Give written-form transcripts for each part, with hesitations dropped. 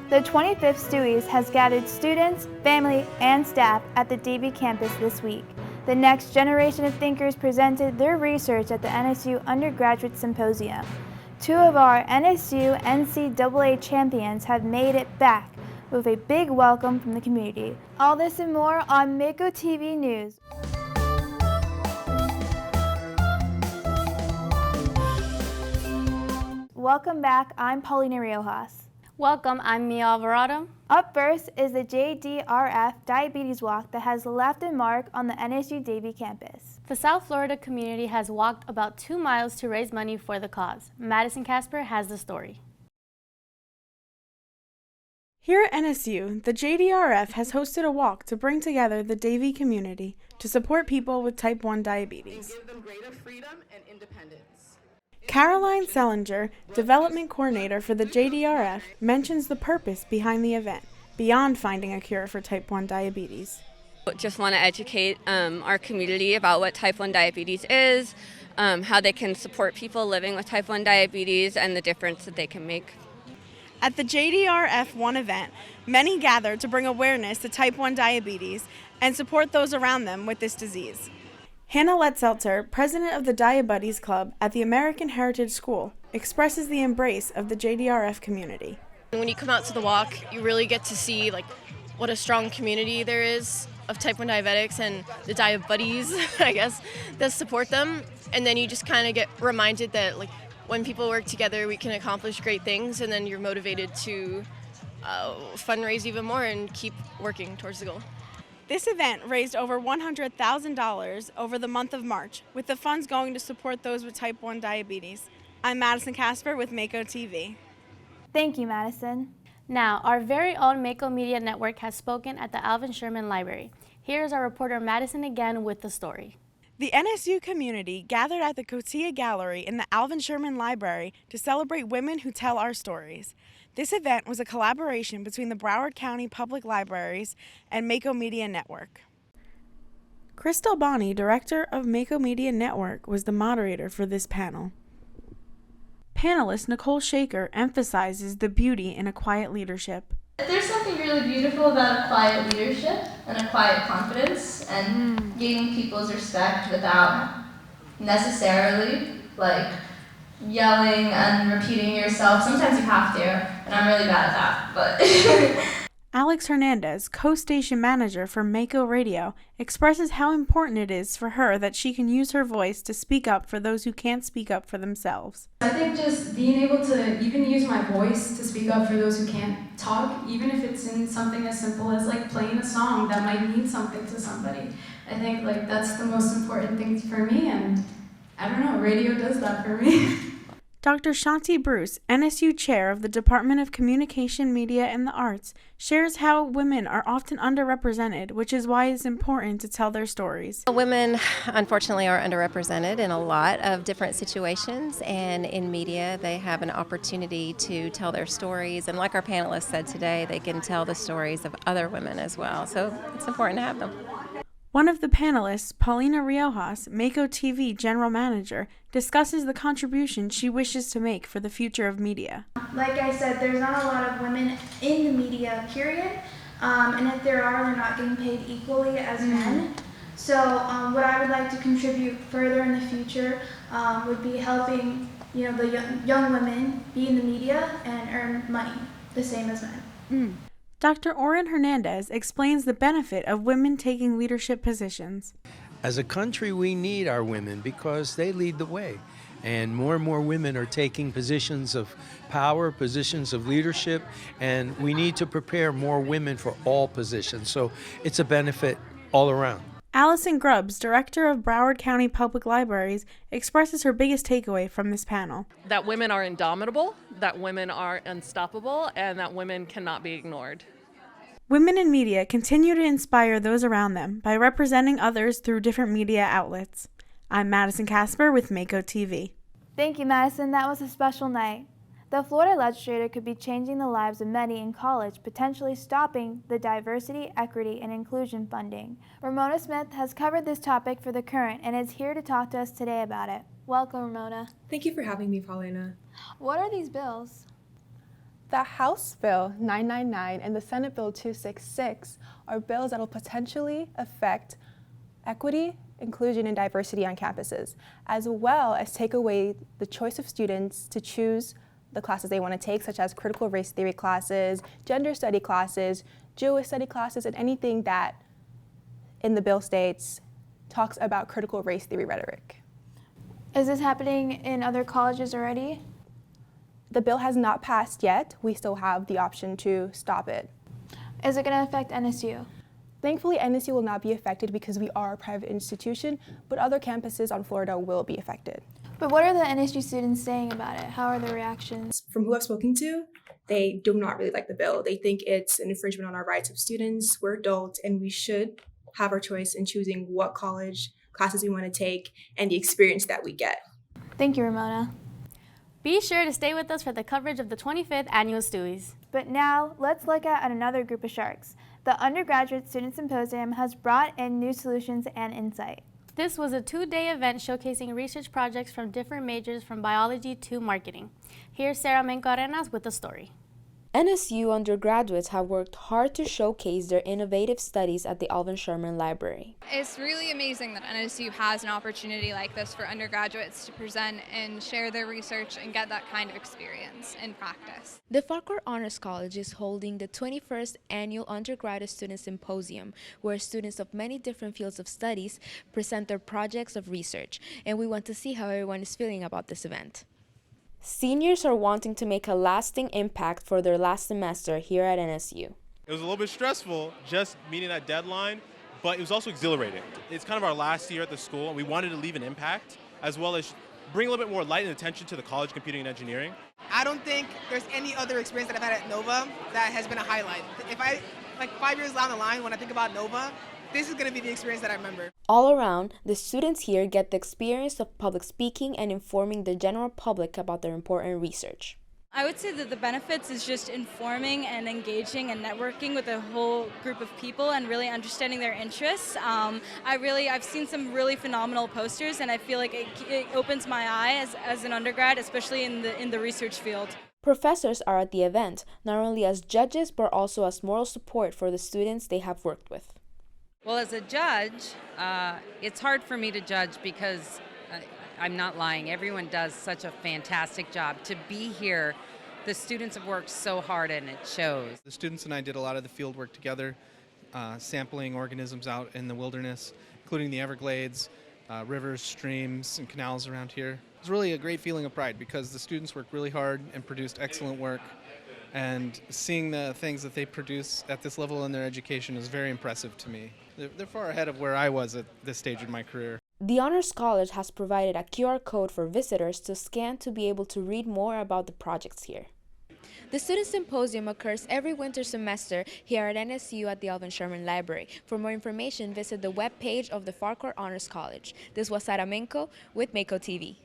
The 25th Stewies has gathered students, family, and staff at the DV campus this week. The next generation of thinkers presented their research at the NSU Undergraduate Symposium. Two of our NSU NCAA champions have made it back with a big welcome from the community. All this and more on Mako TV News. Welcome back, I'm Paulina Riojas. Welcome, I'm Mia Alvarado. Up first is the JDRF Diabetes Walk that has left a mark on the NSU Davie campus. The South Florida community has walked about 2 miles to raise money for the cause. Madison Kasper has the story. Here at NSU, the JDRF has hosted a walk to bring together the Davie community to support people with type 1 diabetes. And give them greater freedom and independence. Caroline Sellinger, development coordinator for the JDRF, mentions the purpose behind the event, beyond finding a cure for type 1 diabetes. Just want to educate our community about what type 1 diabetes is, how they can support people living with type 1 diabetes, and the difference that they can make. At the JDRF One event, many gathered to bring awareness to type 1 diabetes and support those around them with this disease. Hannah Letzelter, president of the Diabuddies Club at the American Heritage School, expresses the embrace of the JDRF community. When you come out to the walk, you really get to see what a strong community there is of type 1 diabetics and the Diabuddies, I guess, that support them. And then you just kind of get reminded that when people work together, we can accomplish great things, and then you're motivated to fundraise even more and keep working towards the goal. This event raised over $100,000 over the month of March, with the funds going to support those with type 1 diabetes. I'm Madison Kasper with Mako TV. Thank you, Madison. Now, our very own Mako Media Network has spoken at the Alvin Sherman Library. Here's our reporter Madison again with the story. The NSU community gathered at the Cotia Gallery in the Alvin Sherman Library to celebrate women who tell our stories. This event was a collaboration between the Broward County Public Libraries and Mako Media Network. Crystal Bonney, director of Mako Media Network, was the moderator for this panel. Panelist Nicole Shaker emphasizes the beauty in a quiet leadership. There's something really beautiful about a quiet leadership and a quiet confidence and gaining people's respect without necessarily yelling and repeating yourself. Sometimes you have to, and I'm really bad at that, but Alex Hernandez, co-station manager for Mako Radio, expresses how important it is for her that she can use her voice to speak up for those who can't speak up for themselves. I think just being able to even use my voice to speak up for those who can't talk, even if it's in something as simple as playing a song that might mean something to somebody. I think that's the most important thing for me, and I don't know, radio does that for me. Dr. Shanti Bruce, NSU Chair of the Department of Communication, Media, and the Arts, shares how women are often underrepresented, which is why it's important to tell their stories. Women, unfortunately, are underrepresented in a lot of different situations, and in media they have an opportunity to tell their stories, and like our panelists said today, they can tell the stories of other women as well, so it's important to have them. One of the panelists, Paulina Riojas, Mako TV General Manager, discusses the contribution she wishes to make for the future of media. Like I said, there's not a lot of women in the media, period. And if there are, they're not getting paid equally as men. So what I would like to contribute further in the future would be helping the young women be in the media and earn money, the same as men. Dr. Oren Hernandez explains the benefit of women taking leadership positions. As a country, we need our women because they lead the way. And more women are taking positions of power, positions of leadership, and we need to prepare more women for all positions. So it's a benefit all around. Allison Grubbs, director of Broward County Public Libraries, expresses her biggest takeaway from this panel. That women are indomitable, that women are unstoppable, and that women cannot be ignored. Women in media continue to inspire those around them by representing others through different media outlets. I'm Madison Kasper with Mako TV. Thank you, Madison. That was a special night. The Florida legislature could be changing the lives of many in college, potentially stopping the diversity, equity, and inclusion funding. Ramona Smith has covered this topic for The Current and is here to talk to us today about it. Welcome, Ramona. Thank you for having me, Paulina. What are these bills? The House Bill 999 and the Senate Bill 266 are bills that will potentially affect equity, inclusion, and diversity on campuses, as well as take away the choice of students to choose the classes they want to take, such as critical race theory classes, gender study classes, Jewish study classes, and anything that in the bill states talks about critical race theory rhetoric. Is this happening in other colleges already? The bill has not passed yet. We still have the option to stop it. Is it going to affect NSU? Thankfully, NSU will not be affected because we are a private institution, but other campuses on Florida will be affected. But what are the NSU students saying about it? How are their reactions? From who I've spoken to, they do not really like the bill. They think it's an infringement on our rights of students. We're adults and we should have our choice in choosing what college classes we want to take and the experience that we get. Thank you, Ramona. Be sure to stay with us for the coverage of the 25th Annual Stewies. But now, let's look at another group of sharks. The Undergraduate Student Symposium has brought in new solutions and insight. This was a 2-day event showcasing research projects from different majors from biology to marketing. Here's Sarah Menco-Arenas with the story. NSU undergraduates have worked hard to showcase their innovative studies at the Alvin Sherman Library. It's really amazing that NSU has an opportunity like this for undergraduates to present and share their research and get that kind of experience in practice. The Farquhar Honors College is holding the 21st Annual Undergraduate Student Symposium, where students of many different fields of studies present their projects of research, and we want to see how everyone is feeling about this event. Seniors are wanting to make a lasting impact for their last semester here at NSU. It was a little bit stressful just meeting that deadline, but it was also exhilarating. It's kind of our last year at the school, and we wanted to leave an impact, as well as bring a little bit more light and attention to the College of Computing and Engineering. I don't think there's any other experience that I've had at Nova that has been a highlight. If I, 5 years down the line, when I think about Nova, this is going to be the experience that I remember. All around, the students here get the experience of public speaking and informing the general public about their important research. I would say that the benefits is just informing and engaging and networking with a whole group of people and really understanding their interests. I've seen some really phenomenal posters, and I feel like it opens my eye as an undergrad, especially in the research field. Professors are at the event, not only as judges but also as moral support for the students they have worked with. Well, as a judge, it's hard for me to judge because I'm not lying. Everyone does such a fantastic job. To be here, the students have worked so hard and it shows. The students and I did a lot of the field work together, sampling organisms out in the wilderness, including the Everglades, rivers, streams, and canals around here. It's really a great feeling of pride because the students worked really hard and produced excellent work. And seeing the things that they produce at this level in their education is very impressive to me. They're far ahead of where I was at this stage in my career. The Honors College has provided a QR code for visitors to scan to be able to read more about the projects here. The Student Symposium occurs every winter semester here at NSU at the Alvin Sherman Library. For more information, visit the webpage of the Farquhar Honors College. This was Sarah Menco with Mako TV.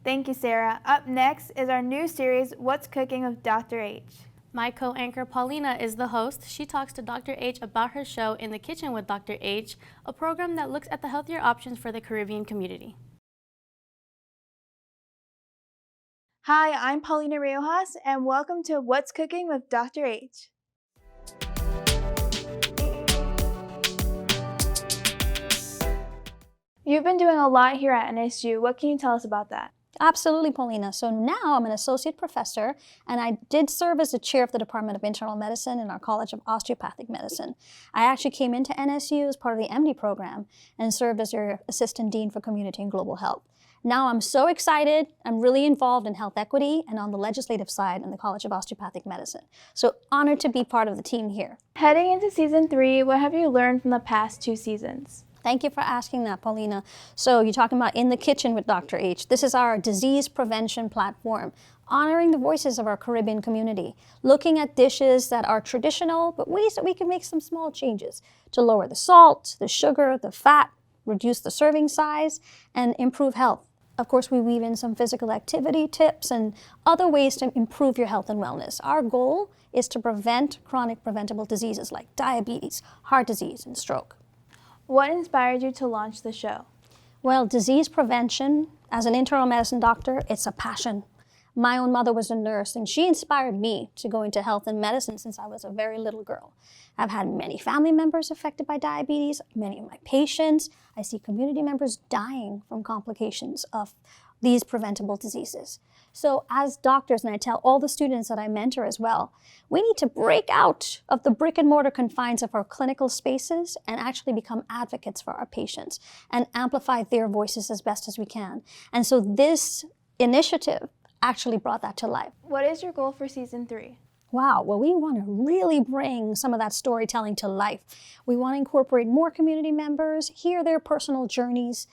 Thank you, Sarah. Up next is our new series, What's Cooking with Dr. H. My co-anchor Paulina is the host. She talks to Dr. H about her show In the Kitchen with Dr. H, a program that looks at the healthier options for the Caribbean community. Hi, I'm Paulina Riojas, and welcome to What's Cooking with Dr. H. You've been doing a lot here at NSU. What can you tell us about that? Absolutely, Paulina. So now I'm an associate professor, and I did serve as the chair of the Department of Internal Medicine in our College of Osteopathic Medicine. I actually came into NSU as part of the MD program and served as their assistant dean for community and global health. Now I'm so excited. I'm really involved in health equity and on the legislative side in the College of Osteopathic Medicine. So honored to be part of the team here. Heading into season 3, what have you learned from the past 2 seasons? Thank you for asking that, Paulina. So you're talking about In the Kitchen with Dr. H. This is our disease prevention platform, honoring the voices of our Caribbean community, looking at dishes that are traditional, but ways that we can make some small changes to lower the salt, the sugar, the fat, reduce the serving size, and improve health. Of course, we weave in some physical activity tips and other ways to improve your health and wellness. Our goal is to prevent chronic preventable diseases like diabetes, heart disease, and stroke. What inspired you to launch the show? Well, disease prevention, as an internal medicine doctor, it's a passion. My own mother was a nurse, and she inspired me to go into health and medicine since I was a very little girl. I've had many family members affected by diabetes, many of my patients. I see community members dying from complications of these preventable diseases. So as doctors, and I tell all the students that I mentor as well, we need to break out of the brick and mortar confines of our clinical spaces and actually become advocates for our patients and amplify their voices as best as we can. And so this initiative actually brought that to life. What is your goal for season 3? Wow, well, we want to really bring some of that storytelling to life. We want to incorporate more community members, hear their personal journeys,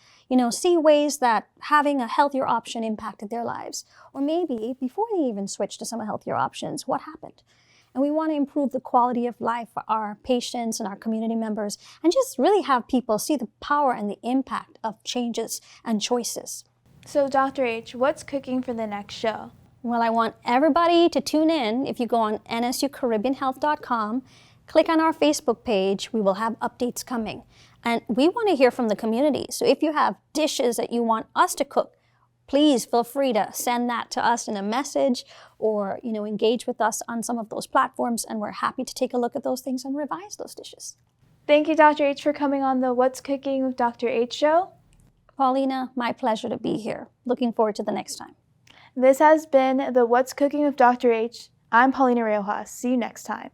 see ways that having a healthier option impacted their lives. Or maybe before they even switched to some healthier options, what happened? And we want to improve the quality of life for our patients and our community members, and just really have people see the power and the impact of changes and choices. So Dr. H, what's cooking for the next show? Well, I want everybody to tune in. If you go on nsucaribbeanhealth.com, click on our Facebook page, we will have updates coming. And we want to hear from the community. So if you have dishes that you want us to cook, please feel free to send that to us in a message or, engage with us on some of those platforms. And we're happy to take a look at those things and revise those dishes. Thank you, Dr. H, for coming on the What's Cooking with Dr. H show. Paulina, my pleasure to be here. Looking forward to the next time. This has been the What's Cooking with Dr. H. I'm Paulina Riojas. See you next time.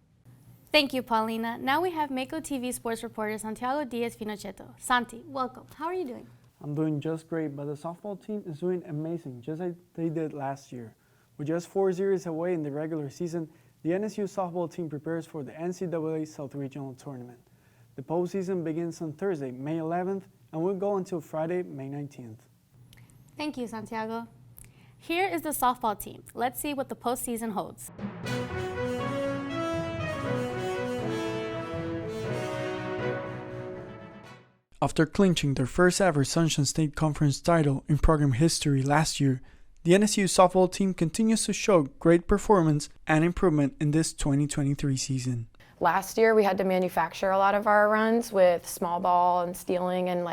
Thank you, Paulina. Now we have Mako TV sports reporter Santiago Diaz-Pinochetto. Santi, welcome. How are you doing? I'm doing just great, but the softball team is doing amazing, just like they did last year. With just 4 series away in the regular season, the NSU softball team prepares for the NCAA South Regional Tournament. The postseason begins on Thursday, May 11th, and will go until Friday, May 19th. Thank you, Santiago. Here is the softball team. Let's see what the postseason holds. After clinching their first ever Sunshine State Conference title in program history last year, the NSU softball team continues to show great performance and improvement in this 2023 season. Last year we had to manufacture a lot of our runs with small ball and stealing, and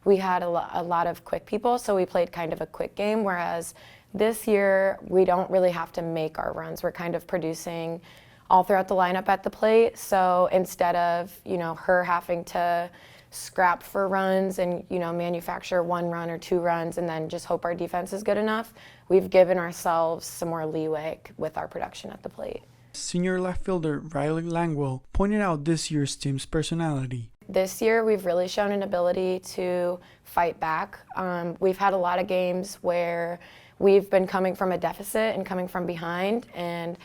we had a lot of quick people, so we played kind of a quick game, whereas this year we don't really have to make our runs. We're kind of producing all throughout the lineup at the plate, so instead of her having to scrap for runs and manufacture 1 run or 2 runs and then just hope our defense is good enough, we've given ourselves some more leeway with our production at the plate. Senior left fielder Riley Langwell pointed out this year's team's personality. This year we've really shown an ability to fight back. We've had a lot of games where we've been coming from a deficit and coming from behind, and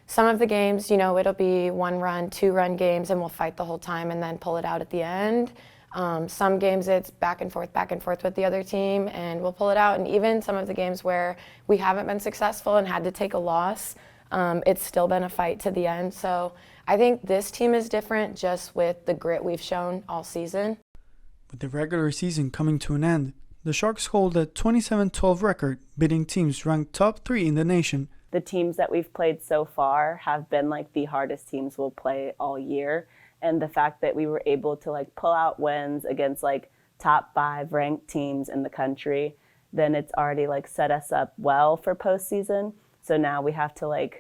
some of the games, it'll be 1 run, 2 run games, and we'll fight the whole time and then pull it out at the end. Some games it's back and forth with the other team, and we'll pull it out. And even some of the games where we haven't been successful and had to take a loss, it's still been a fight to the end. So I think this team is different just with the grit we've shown all season. With the regular season coming to an end, the Sharks hold a 27-12 record, beating teams ranked top 3 in the nation. The teams that we've played so far have been the hardest teams we'll play all year. And the fact that we were able to pull out wins against top 5 ranked teams in the country, then it's already set us up well for postseason. So now we have to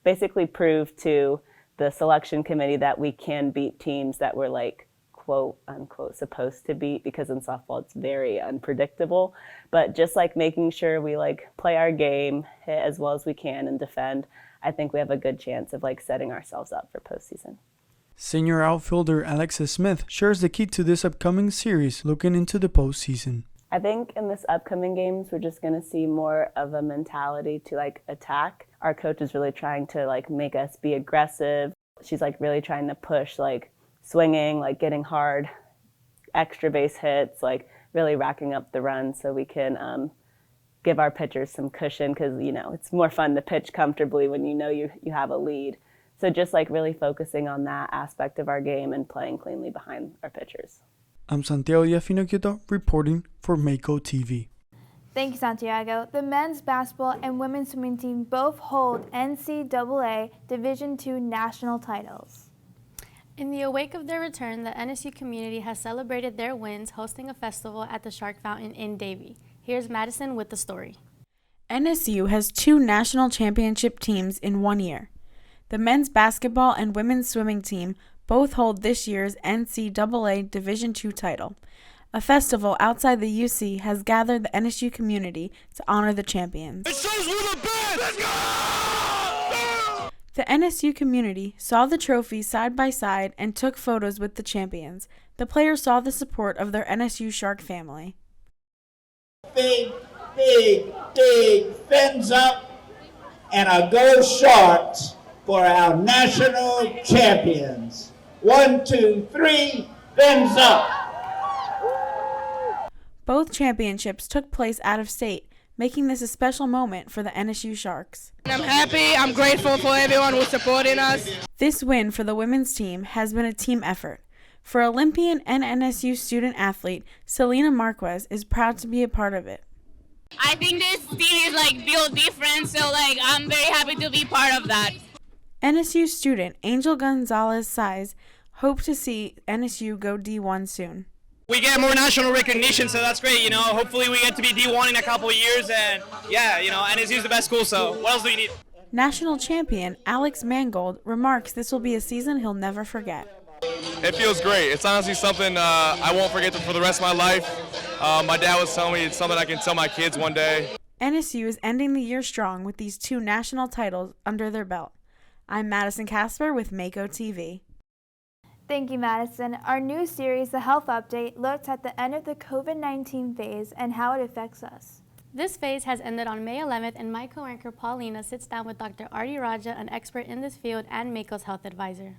basically prove to the selection committee that we can beat teams that we're quote unquote supposed to beat, because in softball it's very unpredictable. But just making sure we play our game, hit as well as we can, and defend, I think we have a good chance of setting ourselves up for postseason. Senior outfielder Alexis Smith shares the key to this upcoming series looking into the postseason. I think in this upcoming games, we're just going to see more of a mentality to attack. Our coach is really trying to make us be aggressive. She's really trying to push swinging, getting hard, extra base hits, really racking up the runs so we can give our pitchers some cushion, because it's more fun to pitch comfortably when you have a lead. So just really focusing on that aspect of our game and playing cleanly behind our pitchers. I'm Santiago Diaz-Pinochetto reporting for Mako TV. Thank you, Santiago. The men's basketball and women's swimming team both hold NCAA Division II national titles. In the wake of their return, the NSU community has celebrated their wins, hosting a festival at the Shark Fountain in Davie. Here's Madison with the story. NSU has 2 national championship teams in 1 year. The men's basketball and women's swimming team both hold this year's NCAA Division II title. A festival outside the UC has gathered the NSU community to honor the champions. It shows we're the best! Let's go! The NSU community saw the trophies side by side and took photos with the champions. The players saw the support of their NSU Shark family. Big fins up and a go Sharks for our national champions. 1, 2, 3, fins up. Both championships took place out of state, making this a special moment for the NSU Sharks. I'm happy, I'm grateful for everyone who's supporting us. This win for the women's team has been a team effort. For Olympian and NSU student athlete, Selena Marquez is proud to be a part of it. I think this team is built different, so I'm very happy to be part of that. NSU student Angel Gonzalez Size hopes to see NSU go D1 soon. We get more national recognition, so that's great, Hopefully we get to be D1 in a couple of years, and NSU is the best school, so what else do you need? National champion Alex Mangold remarks this will be a season he'll never forget. It feels great. It's honestly something I won't forget for the rest of my life. My dad was telling me it's something I can tell my kids one day. NSU is ending the year strong with these 2 national titles under their belt. I'm Madison Kasper with Mako TV. Thank you, Madison. Our new series, The Health Update, looks at the end of the COVID-19 phase and how it affects us. This phase has ended on May 11th, and my co-anchor Paulina sits down with Dr. Artie Raja, an expert in this field and Mako's health advisor.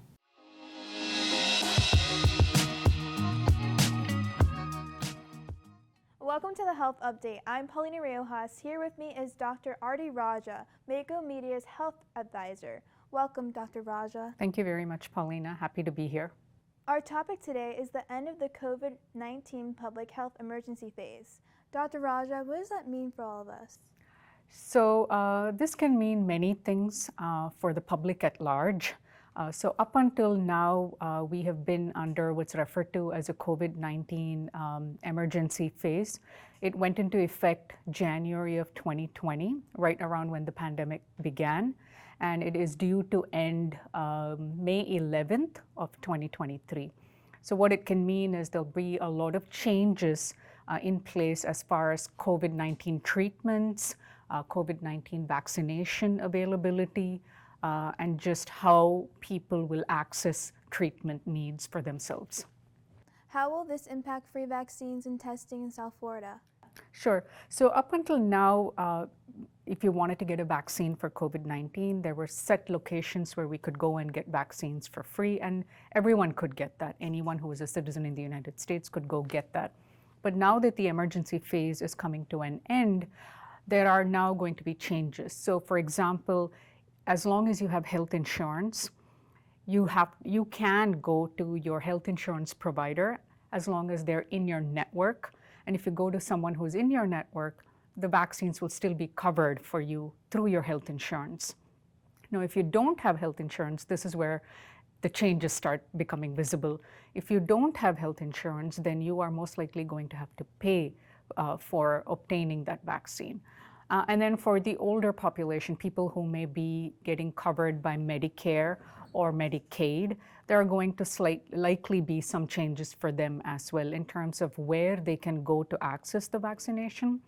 Welcome to the Health Update. I'm Paulina Riojas. Here with me is Dr. Artie Raja, Mako Media's health advisor. Welcome, Dr. Raja. Thank you very much, Paulina. Happy to be here. Our topic today is the end of the COVID-19 public health emergency phase. Dr. Raja, what does that mean for all of us? So this can mean many things for the public at large. So up until now, we have been under what's referred to as a COVID-19 emergency phase. It went into effect January of 2020, right around when the pandemic began. And it is due to end May 11th of 2023. So what it can mean is there'll be a lot of changes in place as far as COVID-19 treatments, COVID-19 vaccination availability, and just how people will access treatment needs for themselves. How will this impact free vaccines and testing in South Florida? Sure. So up until now, if you wanted to get a vaccine for COVID-19, there were set locations where we could go and get vaccines for free, and everyone could get that. Anyone who was a citizen in the United States could go get that. But now that the emergency phase is coming to an end, there are now going to be changes. So for example, as long as you have health insurance, you can go to your health insurance provider as long as they're in your network. And if you go to someone who's in your network, the vaccines will still be covered for you through your health insurance. Now, if you don't have health insurance, this is where the changes start becoming visible. If you don't have health insurance, then you are most likely going to have to pay for obtaining that vaccine. And then for the older population, people who may be getting covered by Medicare or Medicaid, there are going to likely be some changes for them as well in terms of where they can go to access the vaccination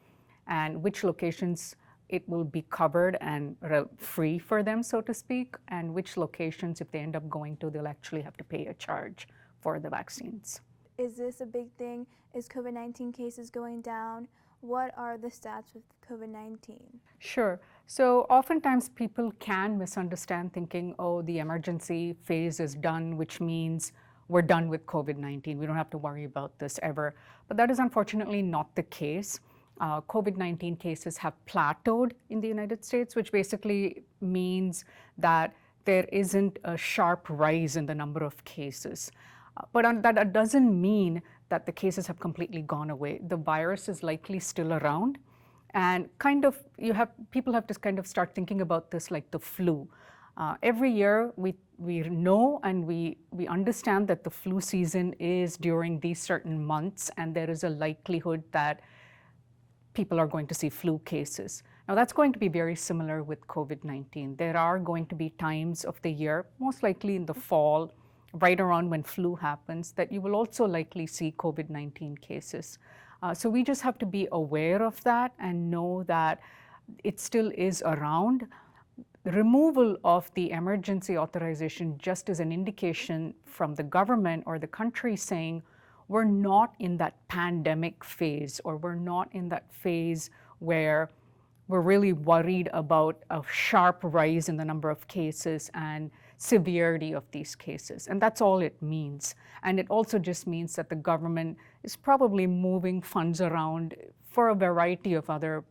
and which locations it will be covered and free for them, so to speak, and which locations, if they end up going to, they'll actually have to pay a charge for the vaccines. Is this a big thing? Is COVID-19 cases going down? What are the stats with COVID-19? Sure. So oftentimes people can misunderstand thinking, oh, the emergency phase is done, which means we're done with COVID-19. We don't have to worry about this ever. But that is unfortunately not the case. COVID-19 cases have plateaued in the United States, which basically means that there isn't a sharp rise in the number of cases. But that doesn't mean that the cases have completely gone away. The virus is likely still around, and people have to kind of start thinking about this like the flu. Every year we know and we understand that the flu season is during these certain months, and there is a likelihood that people are going to see flu cases. Now that's going to be very similar with COVID-19. There are going to be times of the year, most likely in the fall, right around when flu happens, that you will also likely see COVID-19 cases. So we just have to be aware of that and know that it still is around. The removal of the emergency authorization just is an indication from the government or the country saying we're not in that pandemic phase, or we're not in that phase where we're really worried about a sharp rise in the number of cases and severity of these cases. And that's all it means. And it also just means that the government is probably moving funds around for a variety of other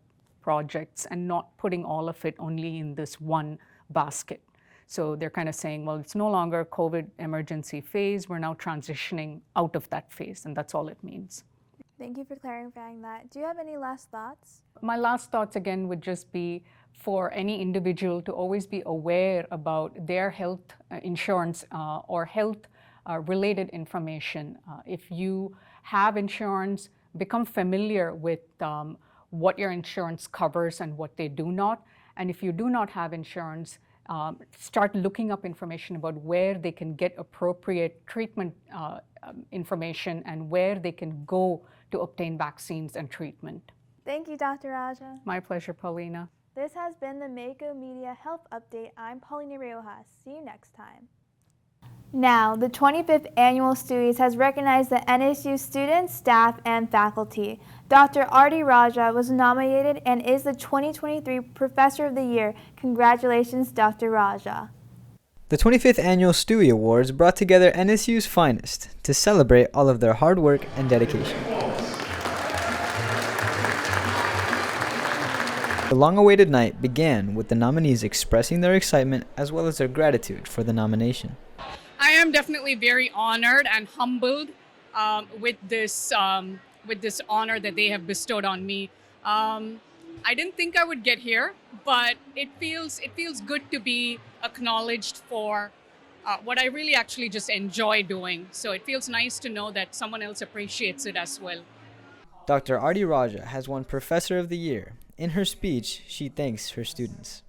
projects and not putting all of it only in this one basket. So they're kind of saying, well, it's no longer a COVID emergency phase, we're now transitioning out of that phase, and that's all it means. Thank you for clarifying that. Do you have any last thoughts? My last thoughts again would just be for any individual to always be aware about their health insurance or health related information. If you have insurance, become familiar with what your insurance covers and what they do not. And if you do not have insurance, start looking up information about where they can get appropriate treatment information and where they can go to obtain vaccines and treatment. Thank you, Dr. Raja. My pleasure, Paulina. This has been the Mako Media Health Update. I'm Paulina Riojas. See you next time. Now, the 25th Annual Stewies has recognized the NSU students, staff, and faculty. Dr. Arti Raja was nominated and is the 2023 Professor of the Year. Congratulations, Dr. Raja. The 25th Annual Stewie Awards brought together NSU's finest to celebrate all of their hard work and dedication. The long-awaited night began with the nominees expressing their excitement as well as their gratitude for the nomination. I am definitely very honored and humbled with this honor that they have bestowed on me. I didn't think I would get here, but it feels good to be acknowledged for what I really actually just enjoy doing. So it feels nice to know that someone else appreciates it as well. Dr. Arti Raja has won Professor of the Year. In her speech, she thanks her students.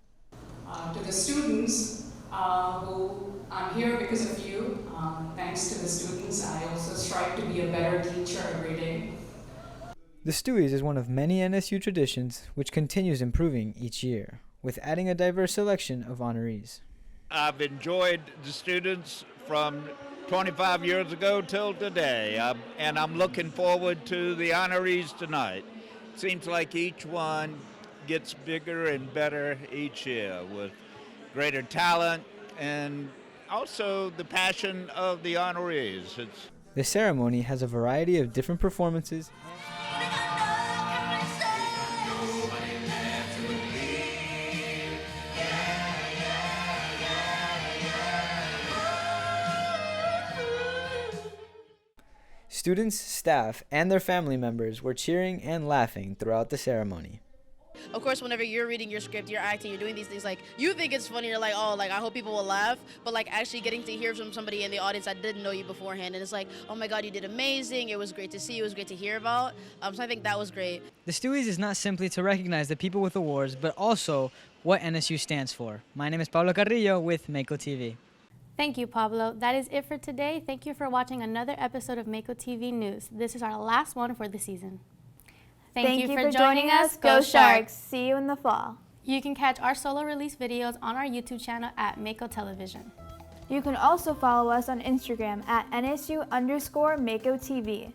To the students who I'm here because of you, thanks to the students, I also strive to be a better teacher every day. The Stewies is one of many NSU traditions which continues improving each year, with adding a diverse selection of honorees. I've enjoyed the students from 25 years ago till today, and I'm looking forward to the honorees tonight. Seems like each one gets bigger and better each year with greater talent and also the passion of the honorees. The ceremony has a variety of different performances. Students, staff, and their family members were cheering and laughing throughout the ceremony. Of course, whenever you're reading your script, you're acting, you're doing these things, like, you think it's funny, you're like, oh, like, I hope people will laugh, but, like, actually getting to hear from somebody in the audience that didn't know you beforehand, and it's like, oh my God, you did amazing, it was great to see, it was great to hear about, so I think that was great. The Stewies is not simply to recognize the people with awards, but also what NSU stands for. My name is Pablo Carrillo with Mako TV. Thank you, Pablo. That is it for today. Thank you for watching another episode of Mako TV News. This is our last one for the season. Thank you for joining us. Go Sharks! See you in the fall. You can catch our solo release videos on our YouTube channel at Mako Television. You can also follow us on Instagram at NSU_Mako TV.